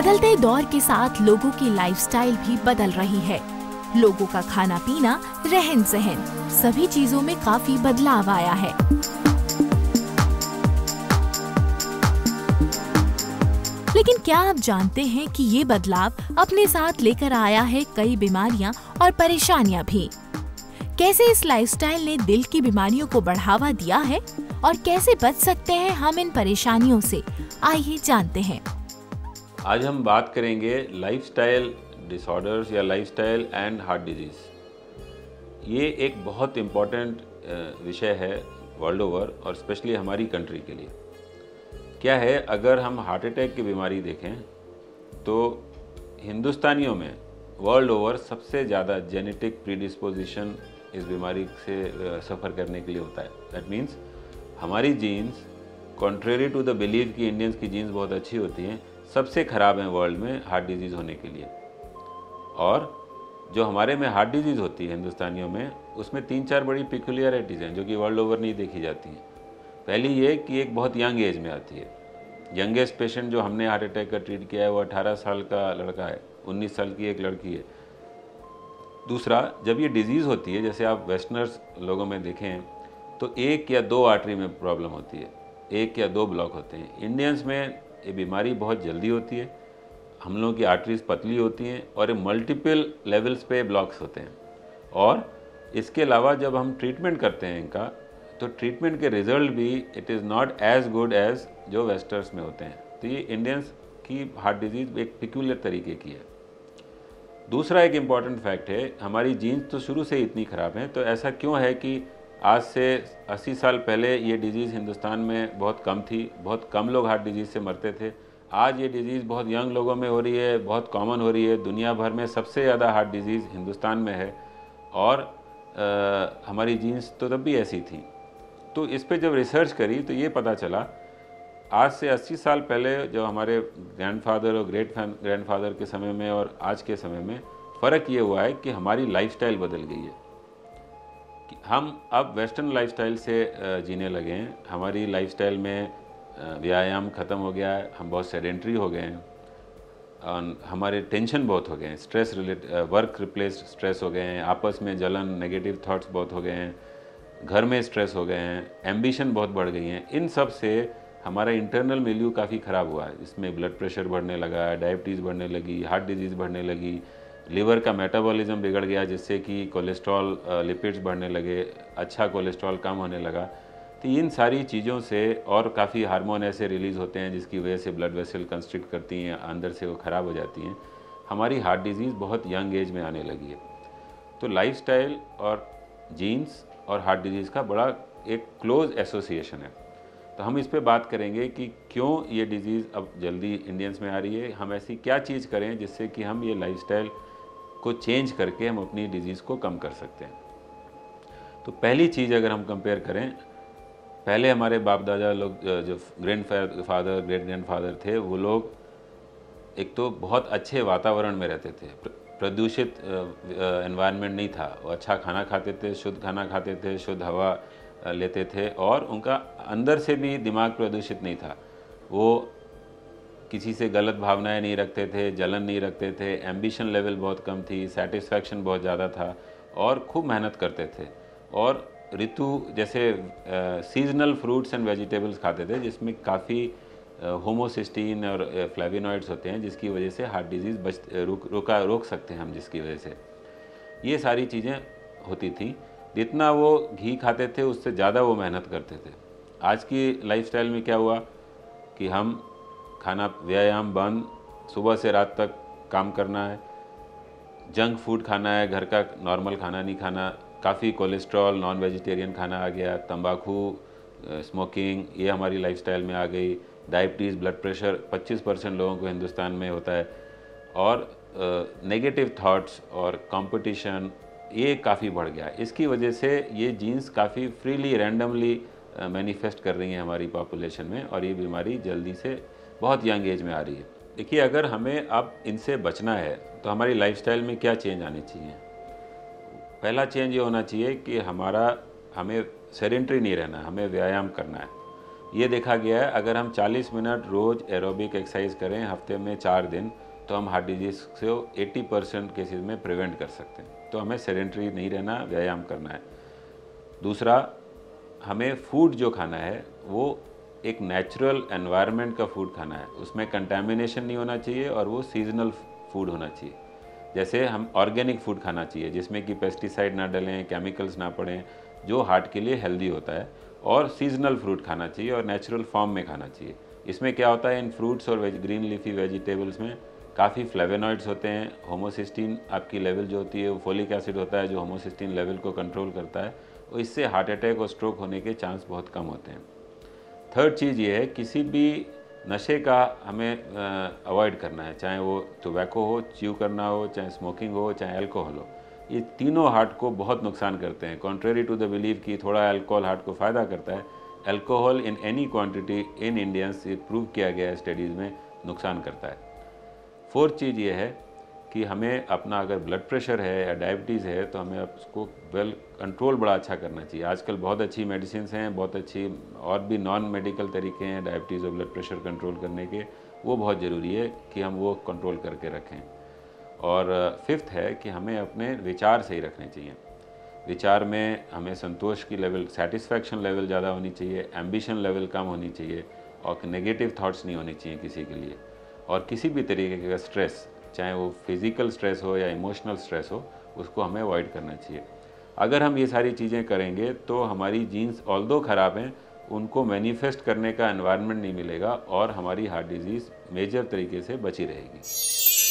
बदलते दौर के साथ लोगों की लाइफस्टाइल भी बदल रही है। लोगों का खाना पीना, रहन सहन, सभी चीजों में काफी बदलाव आया है। लेकिन क्या आप जानते हैं कि ये बदलाव अपने साथ लेकर आया है कई बीमारियां और परेशानियां भी। कैसे इस लाइफस्टाइल ने दिल की बीमारियों को बढ़ावा दिया है और कैसे बच सकते हैं हम इन परेशानियों से, आइए जानते हैं। आज हम बात करेंगे लाइफस्टाइल डिसऑर्डर्स या लाइफस्टाइल एंड हार्ट डिजीज़। ये एक बहुत इम्पॉर्टेंट विषय है वर्ल्ड ओवर और स्पेशली हमारी कंट्री के लिए। क्या है, अगर हम हार्ट अटैक की बीमारी देखें तो हिंदुस्तानियों में वर्ल्ड ओवर सबसे ज़्यादा जेनेटिक प्रीडिस्पोजिशन इस बीमारी से सफ़र करने के लिए होता है। दैट मीन्स हमारी genes, contrary to the believe कि इंडियंस की जीन्स बहुत अच्छी होती हैं, सबसे ख़राब हैं वर्ल्ड में हार्ट डिजीज़ होने के लिए। और जो हमारे में हार्ट डिजीज़ होती है हिंदुस्तानियों में, उसमें 3-4 बड़ी पिकुलियरिटीज़ हैं जो कि वर्ल्ड ओवर नहीं देखी जाती हैं। पहली ये कि एक बहुत यंग एज में आती है। यंगेस्ट पेशेंट जो हमने हार्ट अटैक का ट्रीट किया है वो 18 साल का लड़का है, 19 साल की एक लड़की है। दूसरा, जब ये डिजीज़ होती है, जैसे आप वेस्टर्नर्स लोगों में देखें तो 1 या 2 आर्टरी में प्रॉब्लम होती है, 1 या 2 ब्लॉक होते हैं। इंडियंस में ये बीमारी बहुत जल्दी होती है, हम लोगों की आर्टरीज पतली होती हैं और मल्टीपल लेवल्स पे ब्लॉक्स होते हैं। और इसके अलावा जब हम ट्रीटमेंट करते हैं इनका, तो ट्रीटमेंट के रिजल्ट भी it is not as good as जो वेस्टर्स में होते हैं। तो ये इंडियंस की हार्ट डिजीज़ एक पिक्यूलियर तरीके की है। दूसरा एक इम्पॉर्टेंट फैक्ट है, हमारी जीन्स तो शुरू से इतनी ख़राब हैं, तो ऐसा क्यों है कि आज से 80 साल पहले ये डिज़ीज़ हिंदुस्तान में बहुत कम थी, बहुत कम लोग हार्ट डिजीज़ से मरते थे। आज ये डिज़ीज़ बहुत यंग लोगों में हो रही है, बहुत कॉमन हो रही है। दुनिया भर में सबसे ज़्यादा हार्ट डिजीज़ हिंदुस्तान में है और हमारी जीन्स तो तब भी ऐसी थी। तो इस पे जब रिसर्च करी तो ये पता चला, आज से 80 साल पहले जो हमारे ग्रैंडफादर और ग्रेट ग्रैंडफादर के समय में और आज के समय में फ़र्क ये हुआ है कि हमारी लाइफस्टाइल बदल गई है। कि हम अब वेस्टर्न लाइफस्टाइल से जीने लगे हैं। हमारी लाइफस्टाइल में व्यायाम ख़त्म हो गया है, हम बहुत सेडेंट्री हो गए हैं और हमारे टेंशन बहुत हो गए हैं, स्ट्रेस वर्क रिप्लेस्ड स्ट्रेस हो गए हैं, आपस में जलन, नेगेटिव थॉट्स बहुत हो गए हैं, घर में स्ट्रेस हो गए हैं, एम्बिशन बहुत बढ़ गई हैं। इन सब से हमारा इंटरनल मिलियू काफ़ी ख़राब हुआ है। इसमें ब्लड प्रेशर बढ़ने लगा, डायबिटीज़ बढ़ने लगी, हार्ट डिजीज़ बढ़ने लगी, लिवर का मेटाबॉलिज्म बिगड़ गया जिससे कि कोलेस्ट्रॉल, लिपिड्स बढ़ने लगे, अच्छा कोलेस्ट्रॉल कम होने लगा। तो इन सारी चीज़ों से और काफ़ी हार्मोन ऐसे रिलीज़ होते हैं जिसकी वजह से ब्लड वेसल कंस्ट्रिक्ट करती हैं, अंदर से वो ख़राब हो जाती हैं। हमारी हार्ट डिजीज़ बहुत यंग एज में आने लगी है। तो लाइफस्टाइल और जीन्स और हार्ट डिजीज़ का बड़ा एक क्लोज एसोसिएशन है। तो हम इस पे बात करेंगे कि क्यों ये डिज़ीज़ अब जल्दी इंडियंस में आ रही है, हम ऐसी क्या चीज़ करें जिससे कि हम ये लाइफस्टाइल को चेंज करके हम अपनी डिज़ीज़ को कम कर सकते हैं। तो पहली चीज़ अगर हम कंपेयर करें, पहले हमारे बाप दादा लोग जो ग्रैंड ग्रैंडफादर थे, वो लोग एक तो बहुत अच्छे वातावरण में रहते थे, प्रदूषित एनवायरनमेंट नहीं था, वो अच्छा खाना खाते थे, शुद्ध खाना खाते थे, शुद्ध हवा लेते थे और उनका अंदर से भी दिमाग प्रदूषित नहीं था। वो किसी से गलत भावनाएं नहीं रखते थे, जलन नहीं रखते थे, एम्बिशन लेवल बहुत कम थी, सेटिस्फैक्शन बहुत ज़्यादा था और खूब मेहनत करते थे। और ऋतु जैसे सीजनल फ्रूट्स एंड वेजिटेबल्स खाते थे जिसमें काफ़ी होमोसिस्टीन और फ्लेविनॉइड्स होते हैं जिसकी वजह से हार्ट डिजीज़ रोक सकते हैं हम, जिसकी वजह से ये सारी चीज़ें होती थी। जितना वो घी खाते थे उससे ज़्यादा वो मेहनत करते थे। आज की लाइफस्टाइल में क्या हुआ कि हम खाना, व्यायाम बंद, सुबह से रात तक काम करना है, जंक फूड खाना है, घर का नॉर्मल खाना नहीं खाना, काफ़ी कोलेस्ट्रॉल, नॉन वेजिटेरियन खाना आ गया, तंबाकू, स्मोकिंग ये हमारी लाइफस्टाइल में आ गई, डायबिटीज़, ब्लड प्रेशर 25% लोगों को हिंदुस्तान में होता है और नेगेटिव थॉट्स और कंपटीशन ये काफ़ी बढ़ गया। इसकी वजह से ये जीन्स काफ़ी फ्रीली, रैंडमली मैनिफेस्ट कर रही हैं हमारी पॉपुलेशन में और ये बीमारी जल्दी से बहुत यंग एज में आ रही है। देखिए, अगर हमें अब इनसे बचना है तो हमारी लाइफस्टाइल में क्या चेंज आनी चाहिए। पहला चेंज ये होना चाहिए कि हमें सेडेंटरी नहीं रहना, हमें व्यायाम करना है। ये देखा गया है अगर हम 40 मिनट रोज़ एरोबिक एक्सरसाइज करें हफ्ते में 4 दिन तो हम हार्ट डिजीज़ से 80% केसेस में प्रिवेंट कर सकते हैं। तो हमें सेडेंटरी नहीं रहना, व्यायाम करना है। दूसरा, हमें फूड जो खाना है वो एक नेचुरल एनवायरनमेंट का फूड खाना है, उसमें कंटामिनेशन नहीं होना चाहिए और वो सीजनल फूड होना चाहिए। जैसे हम ऑर्गेनिक फूड खाना चाहिए जिसमें कि पेस्टिसाइड ना डलें, केमिकल्स ना पड़ें, जो हार्ट के लिए हेल्दी होता है। और सीजनल फ्रूट खाना चाहिए और नेचुरल फॉर्म में खाना चाहिए। इसमें क्या होता है, इन फ्रूट्स और ग्रीन लीफी वेजिटेबल्स में काफ़ी फ्लेवोनॉइड्स होते हैं। होमोसिस्टीन आपकी लेवल जो होती है वो फोलिक एसिड होता है जो होमोसिस्टीन लेवल को कंट्रोल करता है, और इससे हार्ट अटैक और स्ट्रोक होने के चांस बहुत कम होते हैं। थर्ड चीज़ ये है, किसी भी नशे का हमें अवॉइड करना है, चाहे वो टोबैको हो, च्यू करना हो, चाहे स्मोकिंग हो, चाहे अल्कोहल हो। ये तीनों हार्ट को बहुत नुकसान करते हैं। कॉन्ट्रेरी टू द बिलीव कि थोड़ा अल्कोहल हार्ट को फ़ायदा करता है, alcohol in any quantity in Indians ये प्रूव किया गया है स्टडीज़ में नुकसान करता है। फोर्थ चीज़ ये है कि हमें अपना अगर ब्लड प्रेशर है या डायबिटीज़ है तो हमें उसको वेल कंट्रोल बड़ा अच्छा करना चाहिए। आजकल बहुत अच्छी मेडिसिन हैं, बहुत अच्छी और भी नॉन मेडिकल तरीके हैं डायबिटीज़ और ब्लड प्रेशर कंट्रोल करने के, वो बहुत ज़रूरी है कि हम वो कंट्रोल करके रखें। और फिफ्थ है कि हमें अपने विचार सही रखने चाहिए। विचार में हमें संतोष की लेवल, सेटिस्फैक्शन लेवल ज़्यादा होनी चाहिए, एम्बिशन लेवल कम होनी चाहिए और नेगेटिव थॉट्स नहीं होनी चाहिए किसी के लिए। और किसी भी तरीके का स्ट्रेस, चाहे वो फिज़िकल स्ट्रेस हो या इमोशनल स्ट्रेस हो, उसको हमें अवॉइड करना चाहिए। अगर हम ये सारी चीज़ें करेंगे तो हमारी जीन्स ऑल्दो ख़राब हैं, उनको मैनिफेस्ट करने का एनवायरनमेंट नहीं मिलेगा और हमारी हार्ट डिजीज़ मेजर तरीके से बची रहेगी।